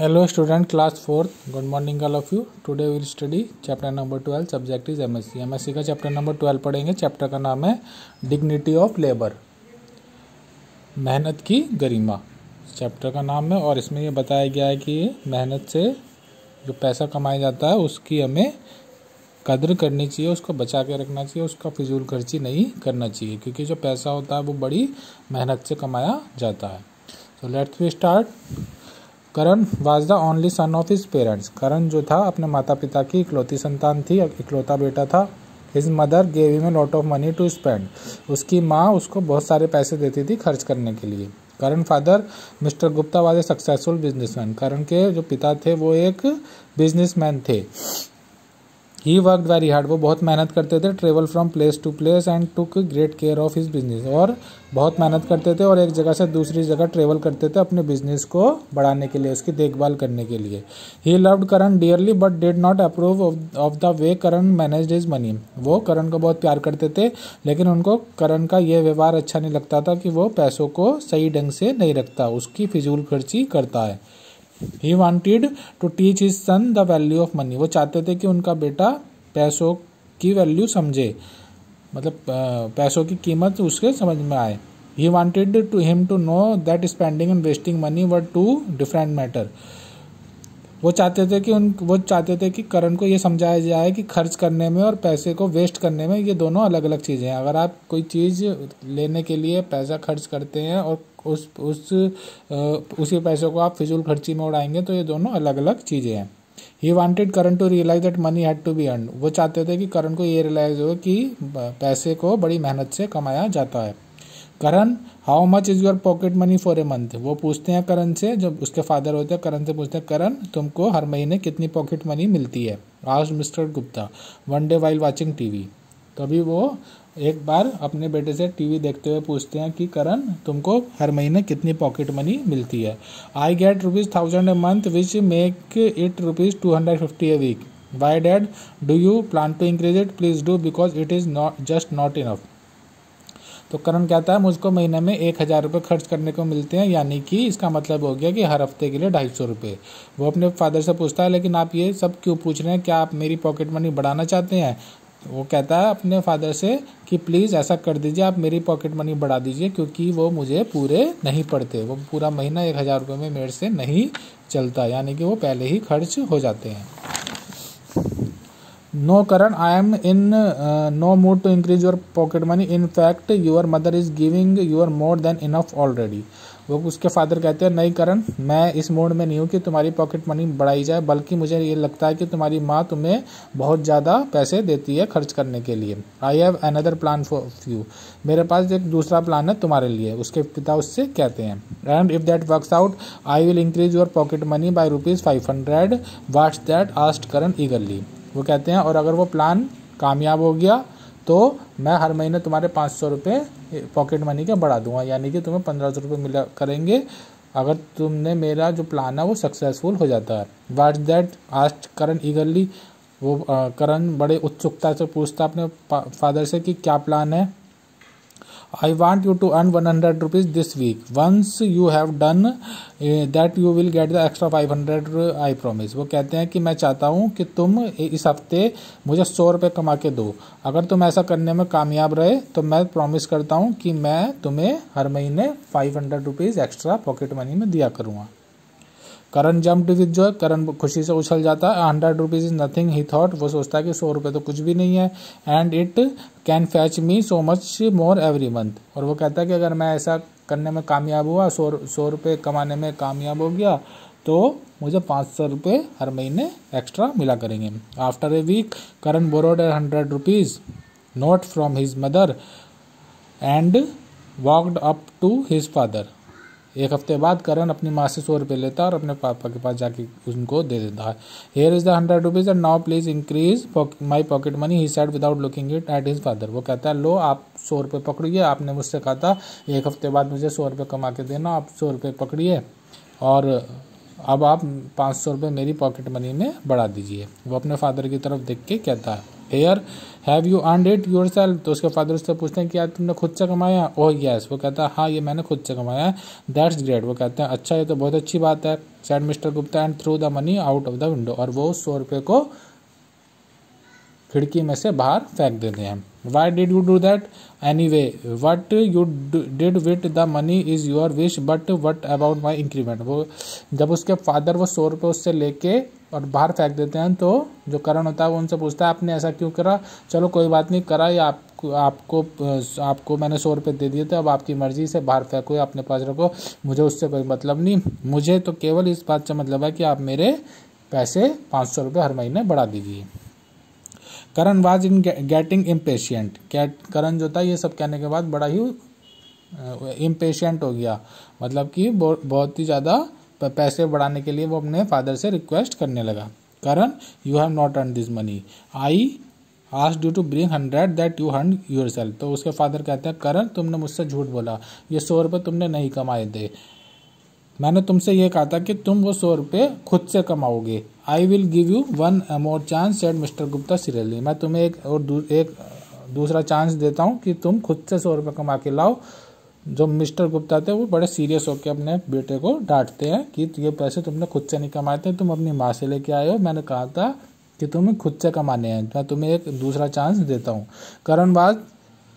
Hello student, class 4th. Good morning all of you. Today we will study chapter number 12. Subject is MSc. MSc का chapter number 12 पढ़ेंगे. Chapter का नाम है dignity of labour, मेहनत की गरिमा. Chapter का नाम है और इसमें ये बताया गया है कि मेहनत से जो पैसा कमाया जाता है उसकी हमें कदर करनी चाहिए, उसको बचा के रखना चाहिए, उसका फिजूल खर्ची नहीं करना चाहिए, क्योंकि जो पैसा होता है वो बड़ी मेहनत से कमाया जाता है. तो let's we start. Karan was the only son of his parents. Karan जो था अपने माता पिता की इकलौती संतान थी, इकलौता बेटा था. His mother gave him a lot of money to spend. उसकी माँ उसको बहुत सारे पैसे देती थी खर्च करने के लिए. Karan father mister Gupta was a successful businessman. Karan के जो पिता थे वो एक बिजनेसमैन थे. He work very hard. वो बहुत मेहनत करते थे. Travel from place to place and took great care of his business. और बहुत मेहनत करते थे और एक जगह से दूसरी जगह ट्रेवल करते थे अपने बिजनेस को बढ़ाने के लिए, उसकी देखभाल करने के लिए. He loved Karan dearly but did not approve of the way Karan managed his money. वो करण को बहुत प्यार करते थे, लेकिन उनको करण का ये व्यवहार अच्छा नहीं लगता था कि वो पैसों को सही ढंग से नहीं रखता, उसकी फिजूल खर्ची करता है. He wanted to teach his son the value of money. वो चाहते थे कि उनका बेटा पैसों की वैल्यू समझे, मतलब पैसों की कीमत उसके समझ में आए. He wanted him to know that spending and wasting money were two different matter. वो चाहते थे कि करण को ये समझाया जाए कि खर्च करने में और पैसे को वेस्ट करने में ये दोनों अलग अलग चीज़ें हैं. अगर आप कोई चीज़ लेने के लिए पैसा खर्च करते हैं और उसी पैसों को आप फिजूल खर्ची में उड़ाएंगे तो ये दोनों अलग अलग चीज़ें हैं. He wanted Karan to realise that money had to be earn. वो चाहते थे कि करण को ये रियलाइज हो कि पैसे को बड़ी मेहनत से कमाया जाता है. Karan how much is your pocket money for a month. वो पूछते हैं करण से, जब उसके फादर होते हैं करण से पूछते हैं, करण तुमको हर महीने कितनी पॉकेट मनी मिलती है. Asked mister Gupta one day while watching TV. तभी वो एक बार अपने बेटे से टीवी देखते हुए पूछते हैं कि करण तुमको हर महीने कितनी पॉकेट मनी मिलती है. I get ₹1000 a month which make it ₹250 a week. Why dad do you plan to increase it. Please do because it is not enough. तो करण कहता है मुझको महीने में 1000 रुपये खर्च करने को मिलते हैं, यानी कि इसका मतलब हो गया कि हर हफ्ते के लिए 250 रुपये. वो अपने फादर से पूछता है लेकिन आप ये सब क्यों पूछ रहे हैं, क्या आप मेरी पॉकेट मनी बढ़ाना चाहते हैं. वो कहता है अपने फादर से कि प्लीज़ ऐसा कर दीजिए, आप मेरी पॉकेट मनी बढ़ा दीजिए, क्योंकि वो मुझे पूरे नहीं पड़ते. वो पूरा महीना 1000 रुपये में मेरे से नहीं चलता, यानी कि वो पहले ही खर्च हो जाते हैं. No Karan I am in no mood to increase your pocket money. In fact your mother is giving your more than enough already. वो उसके फादर कहते हैं नहीं करण, मैं इस मूड में नहीं हूँ कि तुम्हारी पॉकेट मनी बढ़ाई जाए, बल्कि मुझे ये लगता है कि तुम्हारी माँ तुम्हें बहुत ज़्यादा पैसे देती है खर्च करने के लिए. I have another plan for you. मेरे पास एक दूसरा प्लान है तुम्हारे लिए, उसके पिता उससे कहते हैं. And if that works out I will increase your pocket money by ₹500. What's that asked करण ईगरली. वो कहते हैं और अगर वो प्लान कामयाब हो गया तो मैं हर महीने तुम्हारे 500 रुपये पॉकेट मनी के बढ़ा दूंगा, यानी कि तुम्हें 1500 रुपये मिला करेंगे अगर तुमने मेरा जो प्लान है वो सक्सेसफुल हो जाता है. व्हाट्स दैट आस्क्ड करण ईगरली. वो करण बड़े उत्सुकता से पूछता अपने फादर से कि क्या प्लान है. I want you to earn 100 rupees this week. Once you have done that you will get the extra 500 I promise. वो कहते हैं कि मैं चाहता हूँ कि तुम इस हफ्ते मुझे 100 रुपये कमा के दो. अगर तुम ऐसा करने में कामयाब रहे तो मैं प्रॉमिस करता हूँ कि मैं तुम्हें हर महीने 500 रुपीज़ एक्स्ट्रा पॉकेट मनी में दिया करूँगा. करण जम्प्ड विद जॉय. करण खुशी से उछल जाता है. 100 rupees is nothing he thought. वो सोचता है कि 100 रुपये तो कुछ भी नहीं है. And it can fetch me so much more every month. और वो कहता है कि अगर मैं ऐसा करने में कामयाब हुआ, 100 रुपये कमाने में कामयाब हो गया, तो मुझे 500 रुपये हर महीने एक्स्ट्रा मिला करेंगे. After a week Karan borrowed 100 rupees note from his mother and walked up to his father. एक हफ्ते बाद करण अपनी माँ से 100 रुपये लेता है और अपने पापा के पास जाके उनको दे देता है. Here is the 100 rupees and now please increase my pocket money he said without looking it at his father. वो कहता है लो आप 100 रुपये पकड़िए, आपने मुझसे कहा था एक हफ्ते बाद मुझे 100 रुपये कमा के देना, आप 100 रुपये पकड़िए और अब आप 500 रुपये मेरी पॉकेट मनी में बढ़ा दीजिए. वो अपने फादर की तरफ देख के कहता है. Here have you earned it yourself. तो उसके फादर उससे पूछते हैं कि यार तुमने खुद से कमाया। ओह यस, वो कहता है हाँ ये मैंने खुद से कमाया है। दैट्स ग्रेट, वो कहते हैं अच्छा ये तो बहुत अच्छी बात है। Said mister Gupta and through the money out of the window, और वो 100 रुपये को खिड़की में से बाहर फेंक देते हैं। Why did you do that any way, what you did with the money is your wish but what about my increment. वो जब उसके फादर वो 100 रुपये उससे लेके और बाहर फेंक देते हैं तो जो करण होता है वो उनसे पूछता है आपने ऐसा क्यों करा। चलो कोई बात नहीं, करा या आपको मैंने 100 रुपये दे दिए थे, अब आपकी मर्जी से बाहर फेंको या अपने पास रखो, मुझे उससे कोई मतलब नहीं। मुझे तो केवल इस बात से मतलब है कि आप मेरे पैसे 500 रुपये हर महीने बढ़ा दीजिए। करण वाज इन गेटिंग इम्पेशियंट। करण जो था ये सब कहने के बाद बड़ा ही इम्पेशियंट हो गया, मतलब कि बहुत ही ज़्यादा पैसे बढ़ाने के लिए वो अपने फादर से रिक्वेस्ट करने लगा। Karan you have not earn this money, I asked you to bring 100 that you earn yourself. तो उसके फादर कहते हैं करण तुमने मुझसे झूठ बोला, ये 100 रुपये तुमने नहीं कमाए थे, मैंने तुमसे ये कहा था कि तुम वो 100 रुपये खुद से कमाओगे। I will give you one more chance said mister Gupta seriously, मैं तुम्हें एक दूसरा चांस देता हूँ कि तुम खुद से 100 रुपये कमा के लाओ। जो मिस्टर गुप्ता थे वो बड़े सीरियस होकर अपने बेटे को डांटते हैं कि ये पैसे तुमने खुद से नहीं कमाए थे, तुम अपनी माँ से लेके आए हो, मैंने कहा था कि तुम्हें खुद से कमाने हैं, मैं तुम्हें एक दूसरा चांस देता हूँ। करण वाज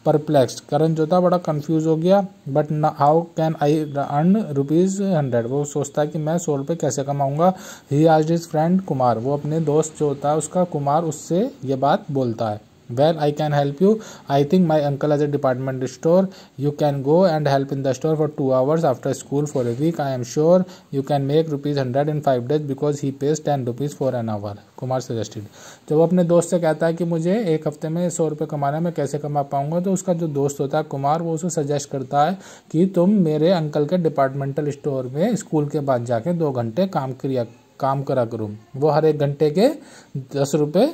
परप्लेक्स्ड, करण जो था बड़ा कंफ्यूज हो गया। But how can I earn ₹100, वो सोचता है कि मैं 100 रुपये कैसे कमाऊंगा। He asked his friend Kumar, वो अपने दोस्त जो होता है उसका कुमार, उससे ये बात बोलता है। Well, I can help you. I think my uncle has a department store. You can go and help in the store for 2 hours after school for a week. I am sure you can make ₹100 in 5 days because he pays ₹10 for an hour. Kumar suggested. जब वो अपने दोस्त से कहता है कि मुझे एक हफ्ते में 100 रुपये कमाना है, मैं कैसे कमा पाऊंगा, तो उसका जो दोस्त होता है कुमार, वो उसे सजेस्ट करता है कि तुम मेरे अंकल के डिपार्टमेंटल स्टोर में स्कूल के बाद जाके 2 घंटे काम करा करूँ। वो हर 1 घंटे के 10 रुपये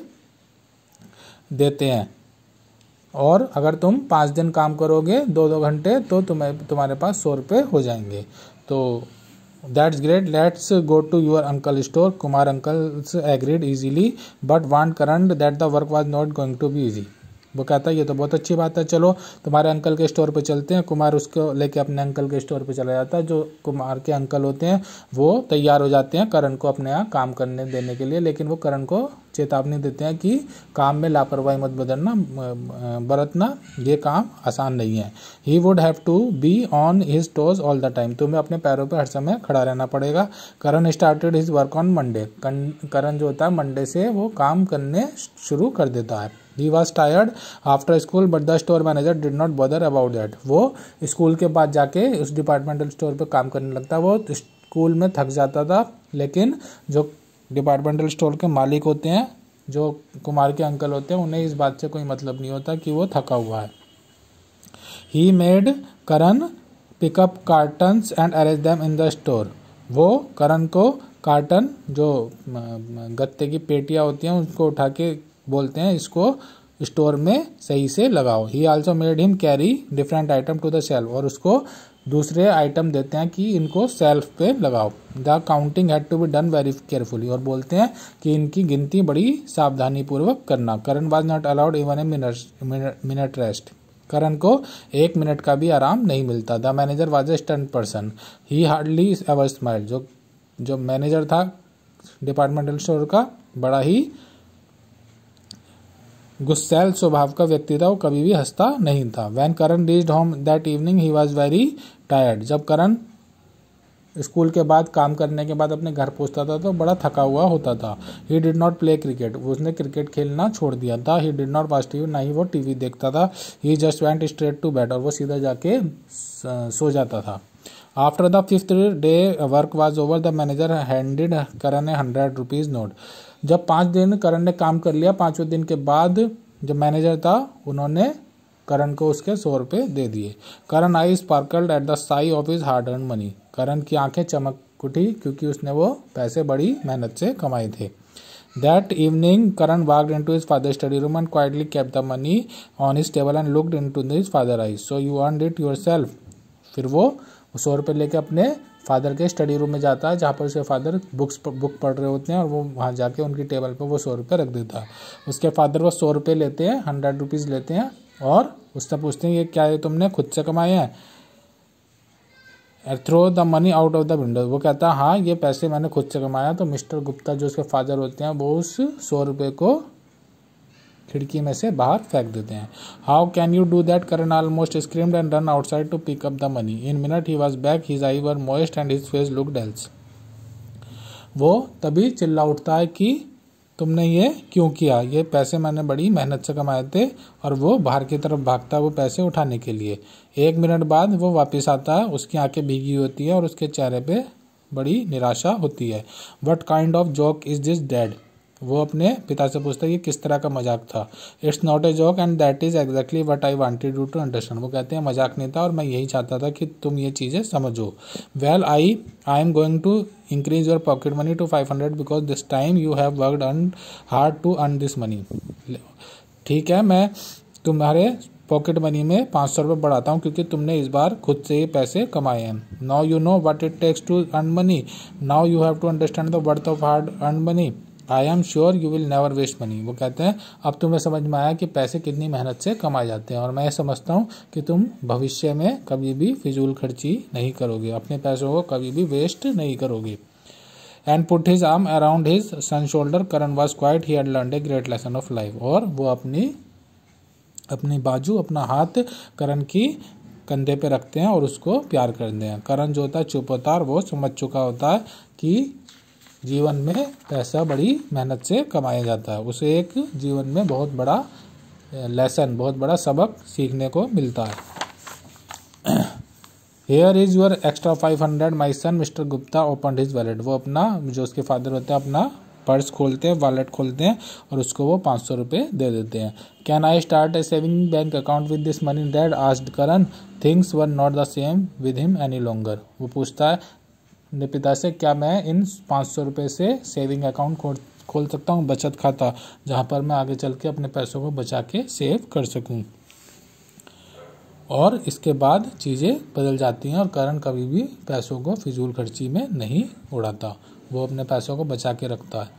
देते हैं, और अगर तुम 5 दिन काम करोगे 2-2 घंटे तो तुम्हारे पास 100 रुपये हो जाएंगे। तो that's great, let's go to your uncle store. Kumar uncles agreed easily but want Karan that the work was not going to be easy. वो कहता है ये तो बहुत अच्छी बात है, चलो तुम्हारे अंकल के स्टोर पे चलते हैं। कुमार उसको लेके अपने अंकल के स्टोर पे चला जाता है। जो कुमार के अंकल होते हैं वो तैयार हो जाते हैं करण को अपने यहाँ काम करने देने के लिए, लेकिन वो करण को चेतावनी देते हैं कि काम में लापरवाही मत बरतना, ये काम आसान नहीं है। He would have to be on his toes all the time, तुम्हें अपने पैरों पर हर समय खड़ा रहना पड़ेगा। Karan started his work on Monday, Karan जो होता है मंडे से वो काम करने शुरू कर देता है। He was tired after school but the store manager did not bother about that. वो स्कूल के बाद जाके उस डिपार्टमेंटल स्टोर पे काम करने लगता है। वो स्कूल में थक जाता था, लेकिन जो डिपार्टमेंटल स्टोर के मालिक होते हैं, जो कुमार के अंकल होते हैं, उन्हें इस बात से कोई मतलब नहीं होता कि वो थका हुआ है। He made Karan pick up cartons and arrange them in the store. वो करण को कार्टन, जो गत्ते की पेटियां होती हैं, उसको उठा के बोलते हैं इसको स्टोर में सही से लगाओ। He also made him carry different item to the shelf, और उसको दूसरे आइटम देते हैं कि इनको शेल्फ पे लगाओ। The counting had to be done very carefully, और बोलते हैं कि इनकी गिनती बड़ी सावधानी पूर्वक करना। Karan was not allowed even a minute rest, Karan को 1 मिनट का भी आराम नहीं मिलता। The manager was a stern person, he hardly ever smiled, जो मैनेजर था डिपार्टमेंटल स्टोर का, बड़ा ही गुस्सैल स्वभाव का व्यक्ति था, वो कभी भी हंसता नहीं था। When Karan reached home that evening he was very tired, जब करण स्कूल के बाद काम करने के बाद अपने घर पहुंचता था तो बड़ा थका हुआ होता था। He did not play cricket, उसने क्रिकेट खेलना छोड़ दिया था। He did not watch TV, ना ही वो टीवी देखता था। He just went straight to bed, और वो सीधा जाके सो जाता था। After the 5th day work was over, the manager handed Karan a ₹100 note. जब 5 दिन करण ने काम कर लिया, 5वें दिन के बाद जब मैनेजर था उन्होंने करण को उसके 100 रुपये दे दिए। Karan eye sparkled at the sight of his hard earn money, Karan की आंखें चमक उठी क्योंकि उसने वो पैसे बड़ी मेहनत से कमाए थे। That evening Karan walked into his father study room and quietly kept the money on his table and looked into his father eyes, so you earned it yourself. फिर वो 100 रुपये लेके अपने फादर के स्टडी रूम में जाता है जहाँ पर उसके फादर बुक पढ़ रहे होते हैं और वो वहाँ जाके उनकी टेबल पर वो 100 रुपये रख देता है। उसके फादर वो 100 रुपये लेते हैं, 100 रुपीज़ लेते हैं और उससे पूछते हैं ये क्या है, तुमने खुद से कमाए हैं? Throw the money out of the window. वो कहता है हाँ ये पैसे मैंने खुद से कमाया। तो मिस्टर गुप्ता जो उसके फादर होते हैं वो उस 100 रुपये को खिड़की में से बाहर फेंक देते हैं। How can you do that? Karan almost screamed and run outside to pick up the money. In minute he was back, his eye were moist and his face looked else. वो तभी चिल्ला उठता है कि तुमने ये क्यों किया, ये पैसे मैंने बड़ी मेहनत से कमाए थे। और वो बाहर की तरफ भागता है वो पैसे उठाने के लिए। 1 मिनट बाद वो वापस आता है, उसकी आंखें भीगी होती है और उसके चेहरे पे बड़ी निराशा होती है। What kind of joke is this dad? वो अपने पिता से पूछता है ये किस तरह का मजाक था। It's not a joke and that is exactly what I wanted you to understand. वो कहते हैं मजाक नहीं था और मैं यही चाहता था कि तुम ये चीज़ें समझो। Well I am going to increase your pocket money to 500 because this time you have worked hard to earn this money. ठीक है, मैं तुम्हारे पॉकेट मनी में 500 रुपये बढ़ाता हूँ क्योंकि तुमने इस बार खुद से ये पैसे कमाए हैं। Now you know what it takes to earn money, now you have to understand the worth of hard earn money. I am sure you will never waste money. वो कहते हैं अब तुम्हें समझ में आया कि पैसे कितनी मेहनत से कमाए जाते हैं और मैं समझता हूँ कि तुम भविष्य में कभी भी फिजूल खर्ची नहीं करोगे, अपने पैसों को कभी भी वेस्ट नहीं करोगे। And put his arm around his son shoulder, Karan was quite, he had learned a great lesson of life. और वो अपनी बाजू, अपना हाथ करण की कंधे पे रखते हैं और उसको प्यार करते हैं। करण जो होता है चुप होता है और वो समझ चुका होता है कि जीवन में पैसा बड़ी मेहनत से कमाया जाता है। उसे एक जीवन में बहुत बड़ा लेसन, बहुत बड़ा सबक सीखने को मिलता है। Here is your extra 500 my son. Mister Gupta open his wallet. वो अपना जो उसके फादर होते हैं अपना पर्स खोलते हैं, वॉलेट खोलते हैं और उसको वो 500 रुपये दे देते हैं। Can I start A saving bank account with this money dad? Asked Karan. Things were not the same with him any longer. वो पूछता है अपने पिता से क्या मैं इन 500 रुपये से सेविंग अकाउंट खोल सकता हूँ, बचत खाता, जहाँ पर मैं आगे चल के अपने पैसों को बचा के सेव कर सकूँ। और इसके बाद चीज़ें बदल जाती हैं और करण कभी भी पैसों को फिजूल खर्ची में नहीं उड़ाता, वो अपने पैसों को बचा के रखता है।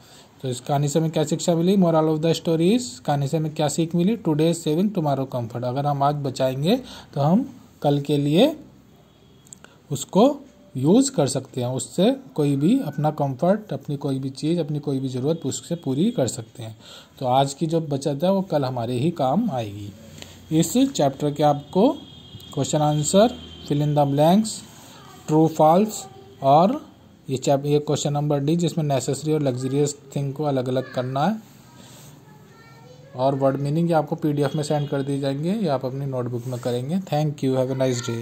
तो इस कहानी से हमें क्या शिक्षा मिली? Moral of the story is, कहानी से हमें क्या सीख मिली? Today saving tomorrow comfort. अगर हम आज बचाएंगे तो हम कल के लिए उसको यूज़ कर सकते हैं, उससे कोई भी अपना कंफर्ट, अपनी कोई भी चीज़, अपनी कोई भी ज़रूरत उससे पूरी कर सकते हैं। तो आज की जो बचत है वो कल हमारे ही काम आएगी। इस चैप्टर के आपको question answer, fill in the blanks, true false और ये क्वेश्चन नंबर डी जिसमें नेसेसरी और लग्जरियस थिंग को अलग अलग करना है और वर्ड मीनिंग ये आपको PDF में सेंड कर दी जाएंगे या आप अपनी नोटबुक में करेंगे। Thank you, have a nice day.